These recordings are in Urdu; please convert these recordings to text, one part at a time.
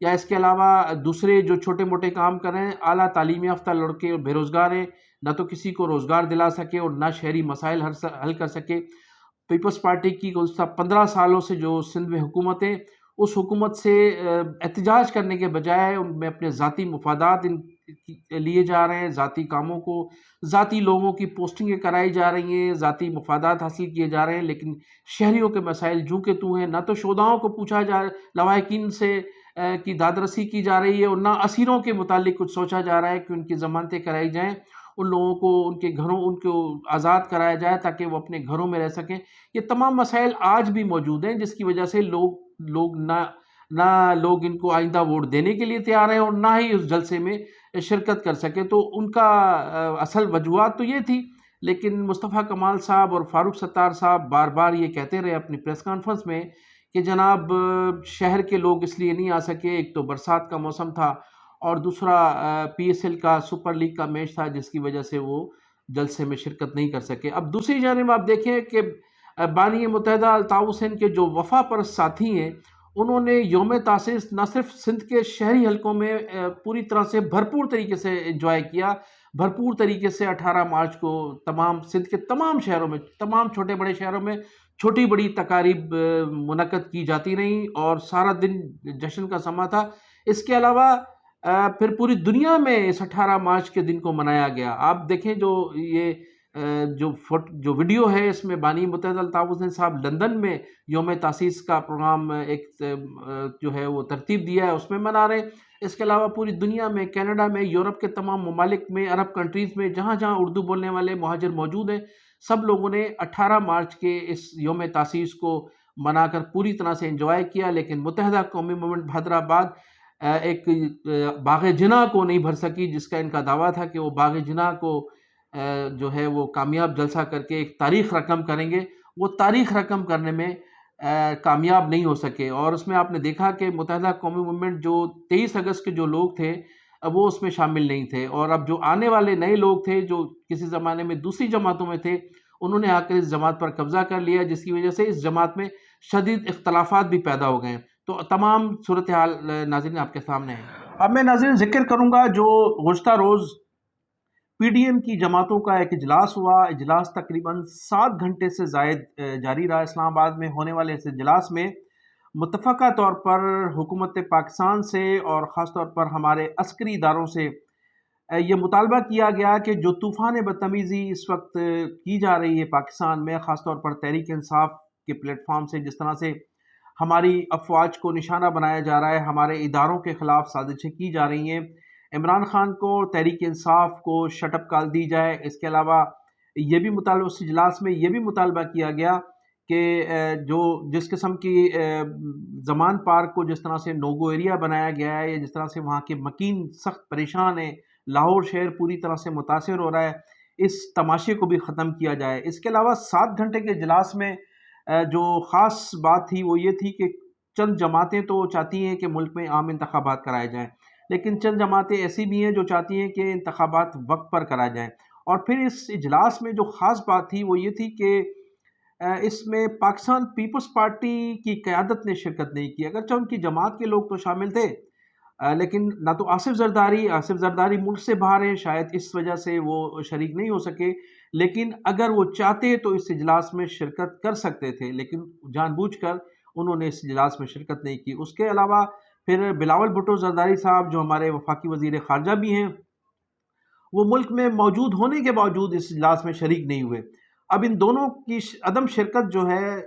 یا اس کے علاوہ دوسرے جو چھوٹے موٹے کام کر رہے ہیں، اعلیٰ تعلیم یافتہ لڑکے اور بے روزگار ہیں، نہ تو کسی کو روزگار دلا سکے اور نہ شہری مسائل حل کر سکے۔ پیپلز پارٹی کی گزشتہ 15 سالوں سے جو سندھ میں حکومت ہے، اس حکومت سے احتجاج کرنے کے بجائے ان میں اپنے ذاتی مفادات لیے جا رہے ہیں، ذاتی کاموں کو، ذاتی لوگوں کی پوسٹنگیں کرائی جا رہی ہیں، ذاتی مفادات حاصل کیے جا رہے ہیں، لیکن شہریوں کے مسائل جوں کے توں ہیں۔ نہ تو شہداؤں کو پوچھا جا لواحقین سے کی داد رسی کی جا رہی ہے، اور نہ اسیروں کے متعلق کچھ سوچا جا رہا ہے کہ ان کی ضمانتیں کرائی جائیں، ان لوگوں کو ان کے گھروں ان کو آزاد کرایا جائے تاکہ وہ اپنے گھروں میں رہ سکیں۔ یہ تمام مسائل آج بھی موجود ہیں، جس کی وجہ سے لوگ نہ لوگ ان کو آئندہ ووٹ دینے کے لیے تیار ہیں اور نہ ہی اس جلسے میں شرکت کر سکے۔ تو ان کا اصل وجوہات تو یہ تھی، لیکن مصطفیٰ کمال صاحب اور فاروق ستار صاحب بار بار یہ کہتے رہے اپنی پریس کانفرنس میں کہ جناب شہر کے لوگ اس لیے نہیں آ سکے، ایک تو برسات کا موسم تھا اور دوسرا پی ایس ایل کا سپر لیگ کا میچ تھا، جس کی وجہ سے وہ جلسے میں شرکت نہیں کر سکے۔ اب دوسری جانب آپ دیکھیں کہ بانی متحدہ الطاف حسین کے جو وفا پرست ساتھی ہیں، انہوں نے یوم تاسیس نہ صرف سندھ کے شہری حلقوں میں پوری طرح سے بھرپور طریقے سے انجوائے کیا، بھرپور طریقے سے 18 مارچ کو تمام سندھ کے تمام شہروں میں، تمام چھوٹے بڑے شہروں میں چھوٹی بڑی تقاریب منعقد کی جاتی رہیں اور سارا دن جشن کا سما تھا۔ اس کے علاوہ پھر پوری دنیا میں اس 18 مارچ کے دن کو منایا گیا۔ آپ دیکھیں جو ویڈیو ہے، اس میں بانی متحدہ الطاف حسین صاحب لندن میں یوم تاسیس کا پروگرام ایک جو ہے وہ ترتیب دیا ہے، اس میں منا رہے ہیں۔ اس کے علاوہ پوری دنیا میں، کینیڈا میں، یورپ کے تمام ممالک میں، عرب کنٹریز میں، جہاں جہاں اردو بولنے والے مہاجر موجود ہیں، سب لوگوں نے 18 مارچ کے اس یوم تاسیس کو منا کر پوری طرح سے انجوائے کیا۔ لیکن متحدہ قومی موومنٹ حیدرآباد ایک باغ جناح کو نہیں بھر سکی، جس کا ان کا دعویٰ تھا کہ وہ باغ جناح کو جو ہے وہ کامیاب جلسہ کر کے ایک تاریخ رقم کریں گے۔ وہ تاریخ رقم کرنے میں کامیاب نہیں ہو سکے، اور اس میں آپ نے دیکھا کہ متحدہ قومی موومنٹ جو 23 اگست کے جو لوگ تھے وہ اس میں شامل نہیں تھے، اور اب جو آنے والے نئے لوگ تھے جو کسی زمانے میں دوسری جماعتوں میں تھے، انہوں نے آ کر اس جماعت پر قبضہ کر لیا، جس کی وجہ سے اس جماعت میں شدید اختلافات بھی پیدا ہو گئے ہیں۔ تو تمام صورتحال ناظرین آپ کے سامنے ہے۔ اب میں ناظرین ذکر کروں گا جو گزشتہ روز پی ڈی ایم کی جماعتوں کا ایک اجلاس ہوا۔ اجلاس تقریباً 7 گھنٹے سے زائد جاری رہا۔ اسلام آباد میں ہونے والے اس اجلاس میں متفقہ طور پر حکومت پاکستان سے اور خاص طور پر ہمارے عسکری اداروں سے یہ مطالبہ کیا گیا کہ جو طوفان بدتمیزی اس وقت کی جا رہی ہے پاکستان میں، خاص طور پر تحریک انصاف کے پلیٹ فارم سے جس طرح سے ہماری افواج کو نشانہ بنایا جا رہا ہے، ہمارے اداروں کے خلاف سازشیں کی جا رہی ہیں، عمران خان کو، تحریک انصاف کو شٹ اپ کال دی جائے۔ اس کے علاوہ یہ بھی مطالبہ، اس اجلاس میں یہ بھی مطالبہ کیا گیا کہ جس قسم کی زمان پارک کو جس طرح سے نوگو ایریا بنایا گیا ہے، یا جس طرح سے وہاں کے مکین سخت پریشان ہیں، لاہور شہر پوری طرح سے متاثر ہو رہا ہے، اس تماشے کو بھی ختم کیا جائے۔ اس کے علاوہ 7 گھنٹے کے اجلاس میں جو خاص بات تھی وہ یہ تھی کہ چند جماعتیں تو چاہتی ہیں کہ ملک میں عام انتخابات کرائے جائیں، لیکن چند جماعتیں ایسی بھی ہیں جو چاہتی ہیں کہ انتخابات وقت پر کرائے جائیں۔ اور پھر اس اجلاس میں جو خاص بات تھی وہ یہ تھی کہ اس میں پاکستان پیپلز پارٹی کی قیادت نے شرکت نہیں کی، اگرچہ ان کی جماعت کے لوگ تو شامل تھے، لیکن نہ تو آصف زرداری ملک سے باہر ہیں، شاید اس وجہ سے وہ شریک نہیں ہو سکے، لیکن اگر وہ چاہتے تو اس اجلاس میں شرکت کر سکتے تھے، لیکن جان بوجھ کر انہوں نے اس اجلاس میں شرکت نہیں کی۔ اس کے علاوہ پھر بلاول بھٹو زرداری صاحب جو ہمارے وفاقی وزیر خارجہ بھی ہیں، وہ ملک میں موجود ہونے کے باوجود اس اجلاس میں شریک نہیں ہوئے۔ اب ان دونوں کی عدم شرکت جو ہے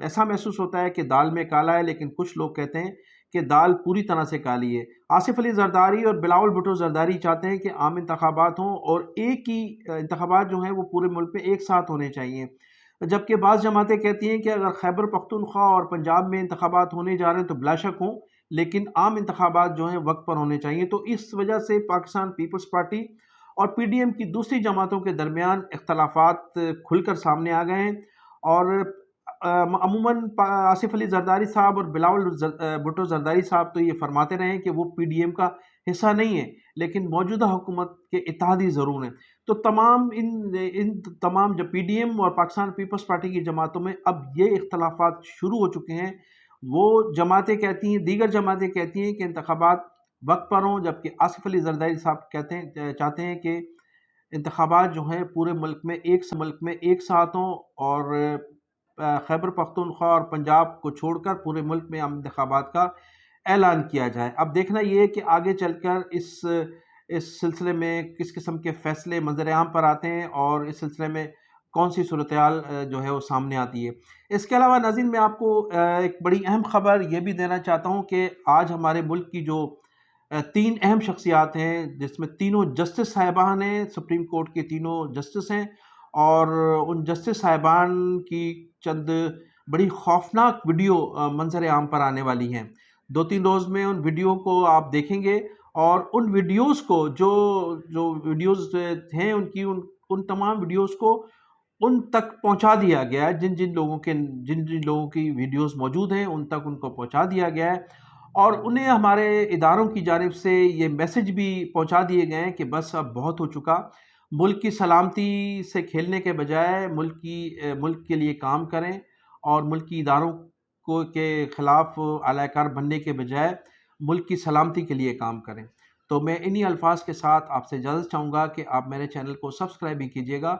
ایسا محسوس ہوتا ہے کہ دال میں کالا ہے، لیکن کچھ لوگ کہتے ہیں کہ دال پوری طرح سے کالی ہے۔ آصف علی زرداری اور بلاول بھٹو زرداری چاہتے ہیں کہ عام انتخابات ہوں اور ایک ہی انتخابات جو ہیں وہ پورے ملک میں ایک ساتھ ہونے چاہیے، جبکہ بعض جماعتیں کہتی ہیں کہ اگر خیبر پختونخوا اور پنجاب میں انتخابات ہونے جا رہے ہیں تو بلا شک ہوں، لیکن عام انتخابات جو ہیں وقت پر ہونے چاہیے۔ تو اس وجہ سے پاکستان پیپلز پارٹی اور پی ڈی ایم کی دوسری جماعتوں کے درمیان اختلافات کھل کر سامنے آ گئے ہیں، اور عموماً آصف علی زرداری صاحب اور بلاول بھٹو زرداری صاحب تو یہ فرماتے رہے ہیں کہ وہ پی ڈی ایم کا حصہ نہیں ہے، لیکن موجودہ حکومت کے اتحادی ضرور ہیں۔ تو ان تمام جو پی ڈی ایم اور پاکستان پیپلز پارٹی کی جماعتوں میں اب یہ اختلافات شروع ہو چکے ہیں، وہ جماعتیں کہتی ہیں، دیگر جماعتیں کہتی ہیں کہ انتخابات وقت پر ہوں، جبکہ آصف علی زرداری صاحب چاہتے ہیں کہ انتخابات جو ہیں پورے ملک میں ایک ساتھ ہوں، اور خیبر پختونخوا اور پنجاب کو چھوڑ کر پورے ملک میں عام انتخابات کا اعلان کیا جائے۔ اب دیکھنا یہ ہے کہ آگے چل کر اس سلسلے میں کس قسم کے فیصلے منظر عام پر آتے ہیں، اور اس سلسلے میں کون سی صورتحال جو ہے وہ سامنے آتی ہے۔ اس کے علاوہ ناظرین میں آپ کو ایک بڑی اہم خبر یہ بھی دینا چاہتا ہوں کہ آج ہمارے ملک کی جو 3 اہم شخصیات ہیں، جس میں تینوں جسٹس صاحبان ہیں، سپریم کورٹ کے تینوں جسٹس ہیں، اور ان جسٹس صاحبان کی چند بڑی خوفناک ویڈیو منظر عام پر آنے والی ہیں۔ 2-3 روز میں ان ویڈیو کو آپ دیکھیں گے، اور ان ویڈیوز کو جو ویڈیوز ہیں ان تمام ویڈیوز کو ان تک پہنچا دیا گیا ہے، جن جن لوگوں کی ویڈیوز موجود ہیں ان تک ان کو پہنچا دیا گیا ہے، اور انہیں ہمارے اداروں کی جانب سے یہ میسج بھی پہنچا دیے گئے ہیں کہ بس اب بہت ہو چکا، ملک کی سلامتی سے کھیلنے کے بجائے ملک کے لیے کام کریں، اور ملکی اداروں کے خلاف اعلی کار بننے کے بجائے ملک کی سلامتی کے لیے کام کریں۔ تو میں انہی الفاظ کے ساتھ آپ سے اجازت چاہوں گا کہ آپ میرے چینل کو سبسکرائب بھی کیجیے گا،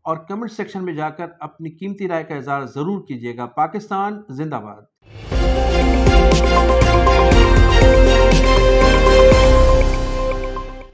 اور کمنٹ سیکشن میں جا کر اپنی قیمتی رائے کا اظہار ضرور کیجیے گا۔ پاکستان زندہ باد۔